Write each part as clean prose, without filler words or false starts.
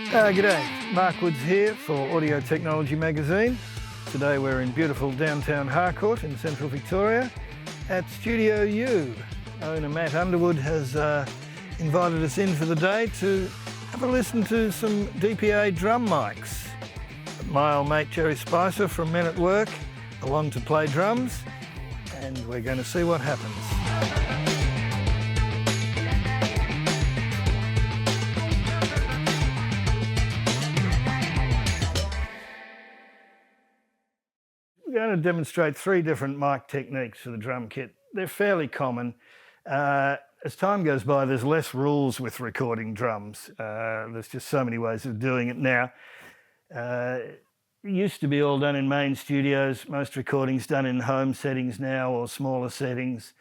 G'day, Mark Woods here for Audio Technology Magazine. Today we're in beautiful downtown Harcourt in central Victoria at Studio U. Owner Matt Underwood has invited us in for the day to have a listen to some DPA drum mics. My old mate Jerry Speiser from Men at Work along to play drums, and we're going to see what happens. We're going to demonstrate three different mic techniques for the drum kit. They're fairly common. As time goes by, there's less rules with recording drums. There's just so many ways of doing it now. It used to be all done in main studios. Most recordings done in home settings now or smaller settings,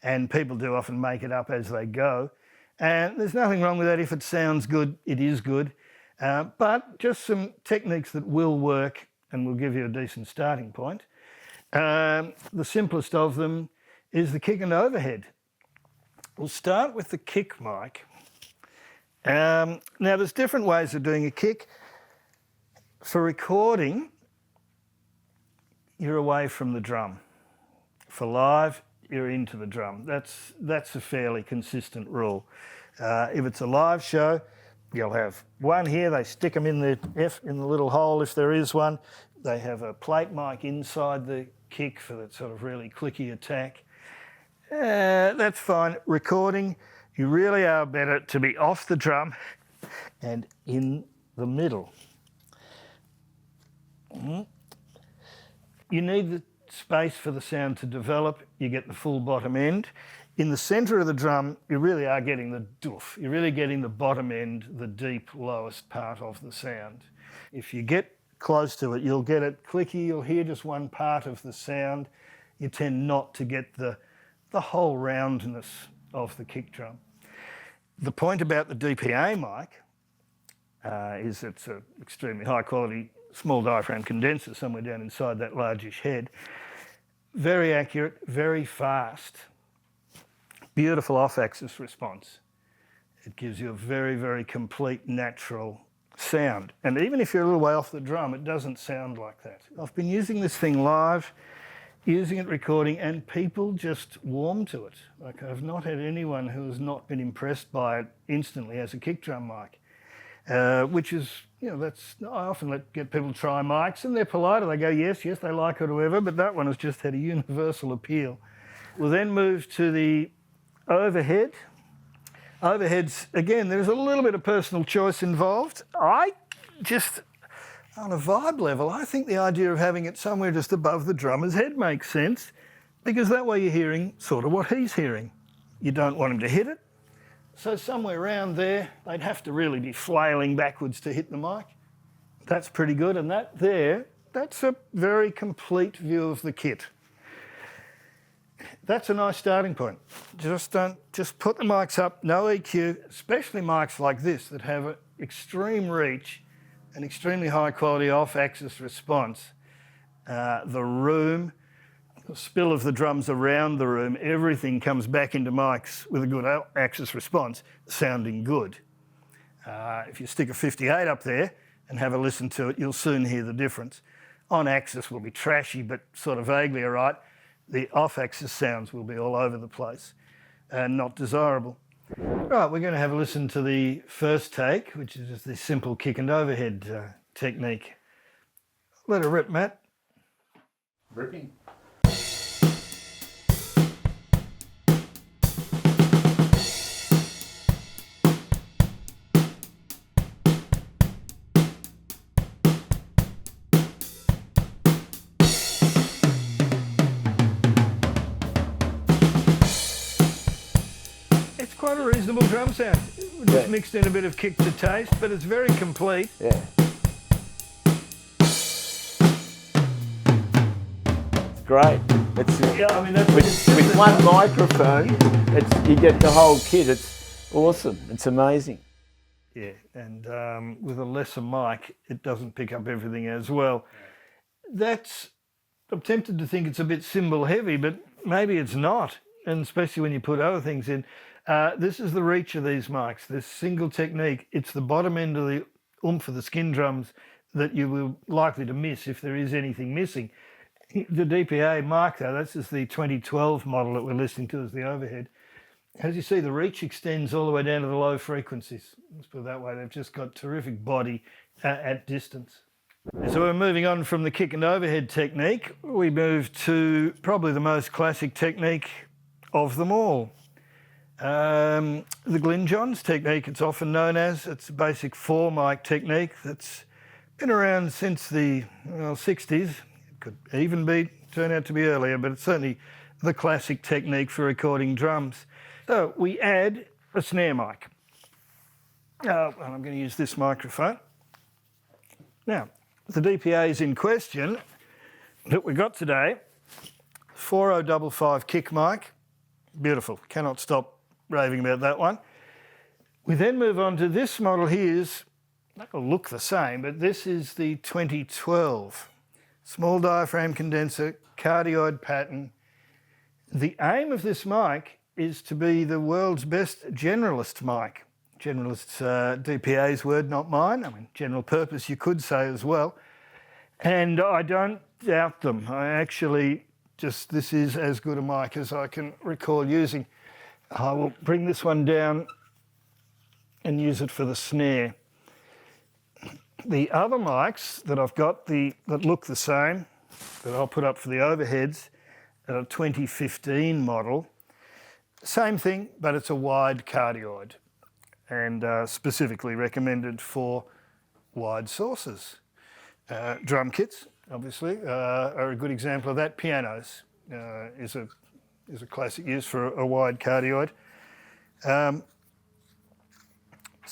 and people do often make it up as they go. And there's nothing wrong with that. If it sounds good, it is good. But just some techniques that will work and will give you a decent starting point. The simplest of them is the kick and overhead. We'll start with the kick mic. Now there's different ways of doing a kick. For recording, you're away from the drum. For live, you're into the drum. That's a fairly consistent rule. If it's a live show, you'll have one here. They stick them in the little hole if there is one. They have a plate mic inside the kick for that sort of really clicky attack. That's fine. Recording, you really are better to be off the drum and in the middle. You need the space for the sound to develop. You get the full bottom end. In the centre of the drum, you really are getting the doof. You're really getting the bottom end, the deep, lowest part of the sound. If you get close to it, you'll get it clicky. You'll hear just one part of the sound. You tend not to get the whole roundness of the kick drum. The point about the DPA mic is it's an extremely high quality small diaphragm condenser somewhere down inside that largish head. Very accurate, very fast. Beautiful off-axis response. It gives you a very, very complete natural sound. And even if you're a little way off the drum, it doesn't sound like that. I've been using this thing live, using it recording, and people just warm to it. Like, I've not had anyone who has not been impressed by it instantly as a kick drum mic, which is, I often get people try mics and they're polite. They go, yes, they like it or whatever, but that one has just had a universal appeal. We'll then move to the overhead. Overheads, again, there's a little bit of personal choice involved. On a vibe level, I think the idea of having it somewhere just above the drummer's head makes sense, because that way you're hearing sort of what he's hearing. You don't want him to hit it, so somewhere around there, they'd have to really be flailing backwards to hit the mic. That's pretty good, and that's a very complete view of the kit. That's a nice starting point. Just put the mics up, no EQ, especially mics like this that have an extreme reach, an extremely high quality off-axis response. The room, the spill of the drums around the room, everything comes back into mics with a good axis response, sounding good. If you stick a 58 up there and have a listen to it, you'll soon hear the difference. On axis will be trashy, but sort of vaguely all right. The off-axis sounds will be all over the place and not desirable. Right, we're going to have a listen to the first take, which is just this simple kick and overhead technique. Let her rip, Matt. Ripping. Quite a reasonable drum sound. We just mixed in a bit of kick to taste, but it's very complete. Yeah. It's great. With one microphone, you get the whole kit. It's awesome. It's amazing. Yeah, and with a lesser mic, it doesn't pick up everything as well. I'm tempted to think it's a bit cymbal heavy, but maybe it's not, and especially when you put other things in. This is the reach of these mics, this single technique. It's the bottom end of the oomph of the skin drums that you were likely to miss if there is anything missing. The DPA Mark, though, that's just the 2012 model that we're listening to as the overhead. As you see, the reach extends all the way down to the low frequencies. Let's put it that way. They've just got terrific body at distance. So we're moving on from the kick and overhead technique. We move to probably the most classic technique of them all. The Glyn Johns technique, it's often known as. It's a basic 4-mic technique that's been around since the 60s. It could even turn out to be earlier, but it's certainly the classic technique for recording drums. So we add a snare mic. I'm going to use this microphone. Now, the DPAs in question that we got today, 4055 kick mic, beautiful, cannot stop raving about that one. We then move on to this model here. That will look the same, but this is the 2012. Small diaphragm condenser, cardioid pattern. The aim of this mic is to be the world's best generalist mic. Generalist's DPA's word, not mine. I mean, general purpose you could say as well. And I don't doubt them. I actually this is as good a mic as I can recall using. I will bring this one down and use it for the snare. The other mics that I've got that look the same, that I'll put up for the overheads, are a 2015 model. Same thing, but it's a wide cardioid and specifically recommended for wide sources. Drum kits, obviously, are a good example of that. Pianos is a classic use for a wide cardioid. So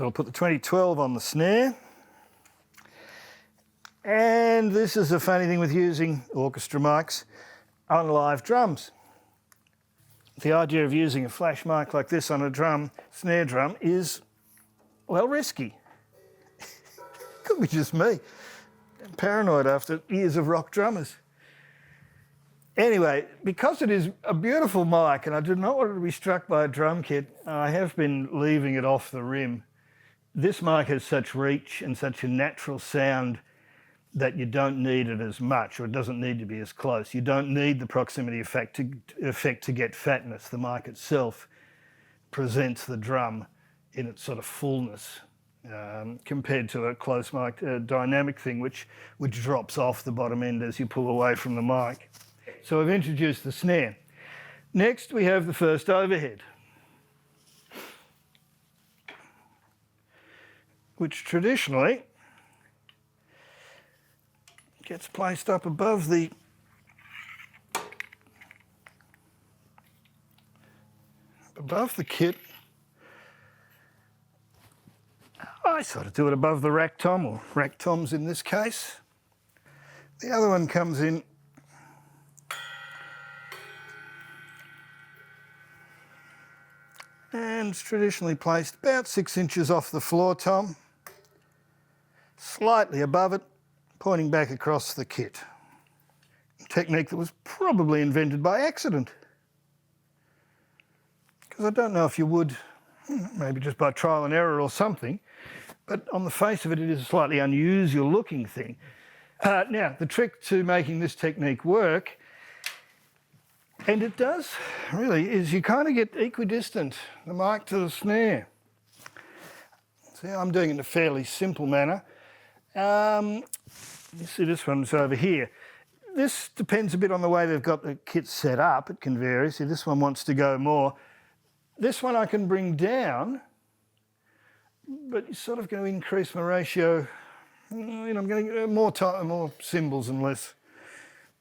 I'll put the 2012 on the snare. And this is a funny thing with using orchestra mics on live drums. The idea of using a flash mic like this on a snare drum is, well, risky. Could be just me. I'm paranoid after years of rock drummers. Anyway, because it is a beautiful mic and I do not want it to be struck by a drum kit, I have been leaving it off the rim. This mic has such reach and such a natural sound that you don't need it as much, or it doesn't need to be as close. You don't need the proximity effect to get fatness. The mic itself presents the drum in its sort of fullness compared to a close mic dynamic thing, which drops off the bottom end as you pull away from the mic. So I've introduced the snare. Next, we have the first overhead, which traditionally gets placed up above the kit. I sort of do it above the rack tom, or rack toms in this case. The other one comes in and it's traditionally placed about 6 inches off the floor tom, slightly above it, pointing back across the kit. A technique that was probably invented by accident. Because I don't know if you would, maybe just by trial and error or something, but on the face of it, it is a slightly unusual looking thing. Now, the trick to making this technique work, and it does really, is you kind of get equidistant, the mic to the snare. See, I'm doing it in a fairly simple manner. You see this one's over here. This depends a bit on the way they've got the kit set up. It can vary. See, this one wants to go more. This one I can bring down, but you're sort of going to increase my ratio. I'm going to get more cymbals and less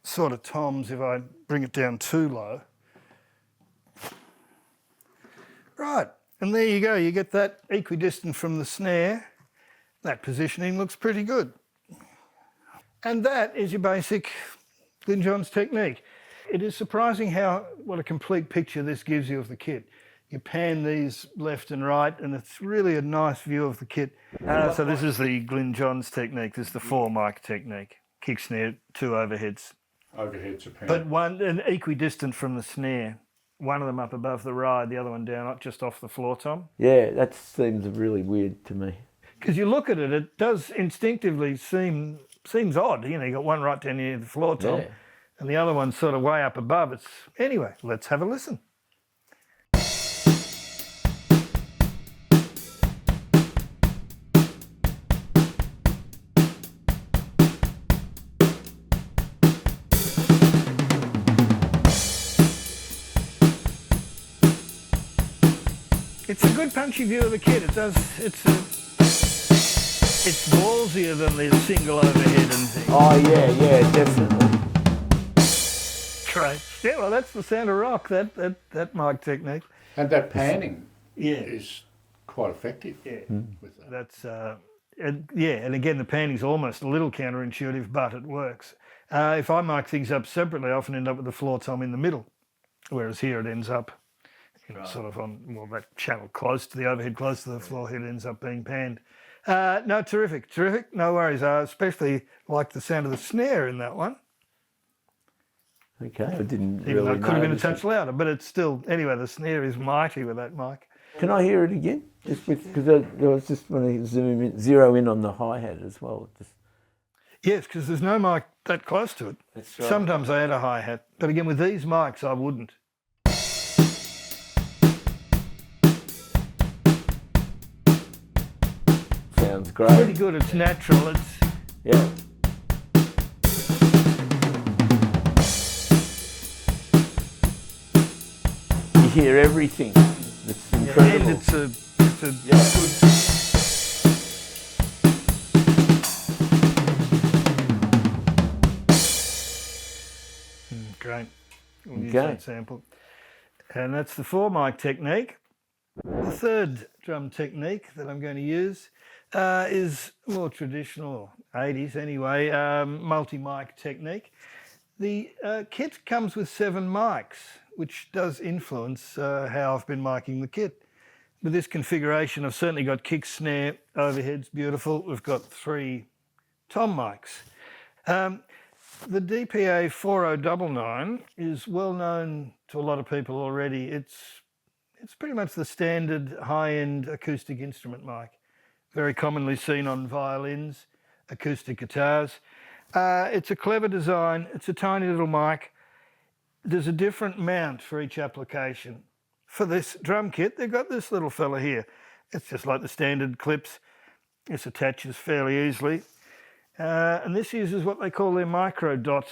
sort of toms if I bring it down too low. Right, and there you go. You get that equidistant from the snare. That positioning looks pretty good. And that is your basic Glyn Johns technique. It is surprising what a complete picture this gives you of the kit. You pan these left and right, and it's really a nice view of the kit. So this is the Glyn Johns technique. This is the 4-mic technique. Kick, snare, 2 overheads. Overheads are pan. But an equidistant from the snare. One of them up above the ride, the other one down just off the floor tom. Yeah, that seems really weird to me. because you look at it, it does instinctively seems odd. You know, you got one right down near the floor top, and the other one's sort of way up above. Anyway. Let's have a listen. It's a good punchy view of the kit. It's ballsier than the single overhead and thing. Oh yeah, definitely. Great. Yeah, well, that's the sound of rock. That mic technique. And that panning is quite effective. Yeah, with that. That's and again the panning's almost a little counterintuitive, but it works. If I mic things up separately, I often end up with the floor tom in the middle, whereas here it ends up. Sort of on that channel close to the overhead, close to the floor head, ends up being panned. No, terrific, no worries. I especially like the sound of the snare in that one. Okay, I didn't Even really though it could have been a notice touch louder, but it's still, anyway, the snare is mighty with that mic. Can I hear it again? Just because I was just want to zero in on the hi-hat as well. Yes, because there's no mic that close to it. That's right. Sometimes I add a hi-hat, but again, with these mics, I wouldn't. Sounds great. Pretty good, it's natural, Yeah. You hear everything. It's incredible. and it's a good... Great. We'll use that sample. And that's the 4-mic technique. The third drum technique that I'm going to use is more traditional, 80s anyway, multi-mic technique. The kit comes with 7 mics, which does influence how I've been miking the kit. With this configuration, I've certainly got kick, snare, overheads, beautiful. We've got 3 tom mics. The DPA 4000 is well known to a lot of people already. It's pretty much the standard high-end acoustic instrument mic, very commonly seen on violins, acoustic guitars. It's a clever design. It's a tiny little mic. There's a different mount for each application. For this drum kit, they've got this little fella here. It's just like the standard clips. This attaches fairly easily. And this uses what they call their micro dot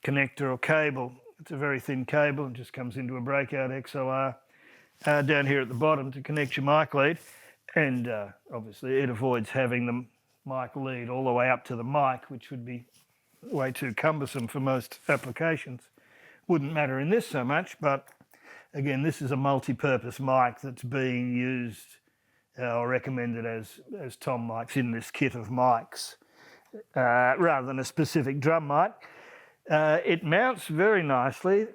connector or cable. It's a very thin cable and just comes into a breakout XLR down here at the bottom to connect your mic lead. And obviously it avoids having the mic lead all the way up to the mic, which would be way too cumbersome for most applications. Wouldn't matter in this so much, but again, this is a multi-purpose mic that's being used or recommended as tom mics in this kit of mics. Rather than a specific drum mic. It mounts very nicely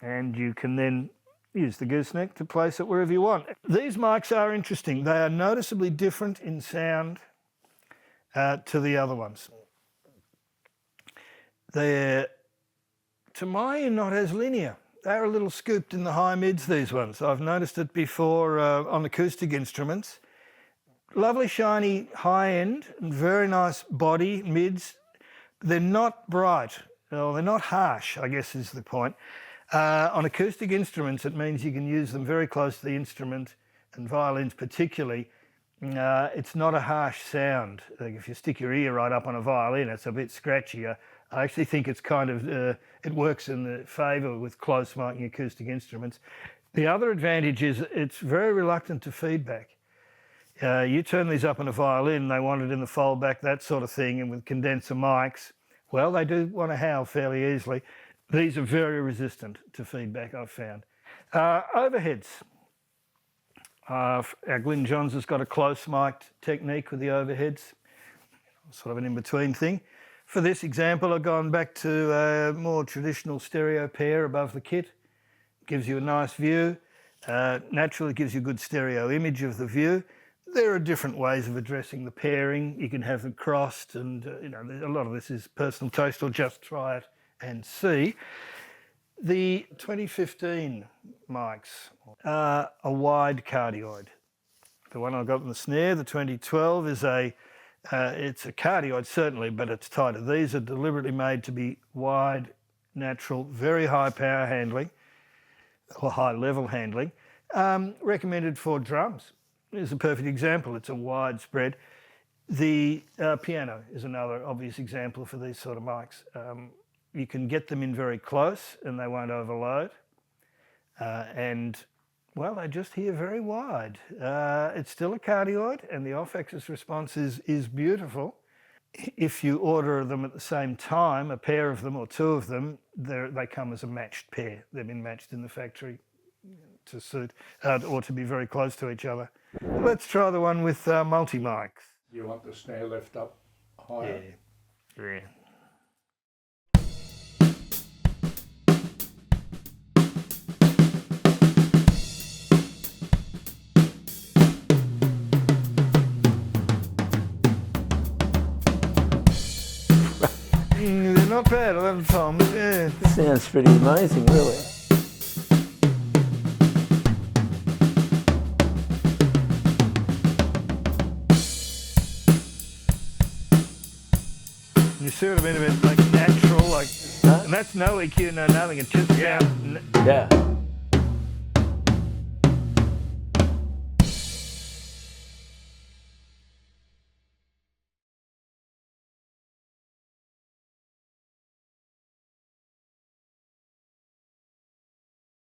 and you can then use the gooseneck to place it wherever you want. These mics are interesting. They are noticeably different in sound to the other ones. They're, to my ear, not as linear. They're a little scooped in the high mids, these ones. I've noticed it before on acoustic instruments. Lovely shiny high end and very nice body mids. They're not bright, or they're not harsh, I guess is the point. On acoustic instruments, it means you can use them very close to the instrument, and violins particularly. It's not a harsh sound. Like if you stick your ear right up on a violin, it's a bit scratchier. I actually think it's kind of, it works in the favour with close miking acoustic instruments. The other advantage is it's very reluctant to feedback. You turn these up on a violin, they want it in the foldback, that sort of thing, and with condenser mics, well, they do want to howl fairly easily. These are very resistant to feedback, I've found. Overheads. Our Glyn Johns has got a close mic'd technique with the overheads, sort of an in-between thing. For this example, I've gone back to a more traditional stereo pair above the kit. Gives you a nice view. Naturally, gives you a good stereo image of the view. There are different ways of addressing the pairing. You can have them crossed and, a lot of this is personal taste, or just try it and see. The 2015 mics are a wide cardioid. The one I got in the snare, the 2012, is it's a cardioid certainly, but it's tighter. These are deliberately made to be wide, natural, very high power handling, or high level handling, recommended for drums. Here's a perfect example. It's a wide spread. The piano is another obvious example for these sort of mics. You can get them in very close and they won't overload. And well, they just hear very wide. It's still a cardioid and the off-axis response is beautiful. If you order them at the same time, a pair of them or two of them, they come as a matched pair. They've been matched in the factory to suit, or to be very close to each other. Let's try the one with multi-mics. You want the snare left up higher? Yeah. They're not bad, I love the toms. Yeah. Sounds pretty amazing, really. You see what I mean about like natural, like, and that's no EQ, no nothing. It just sounds. Yeah.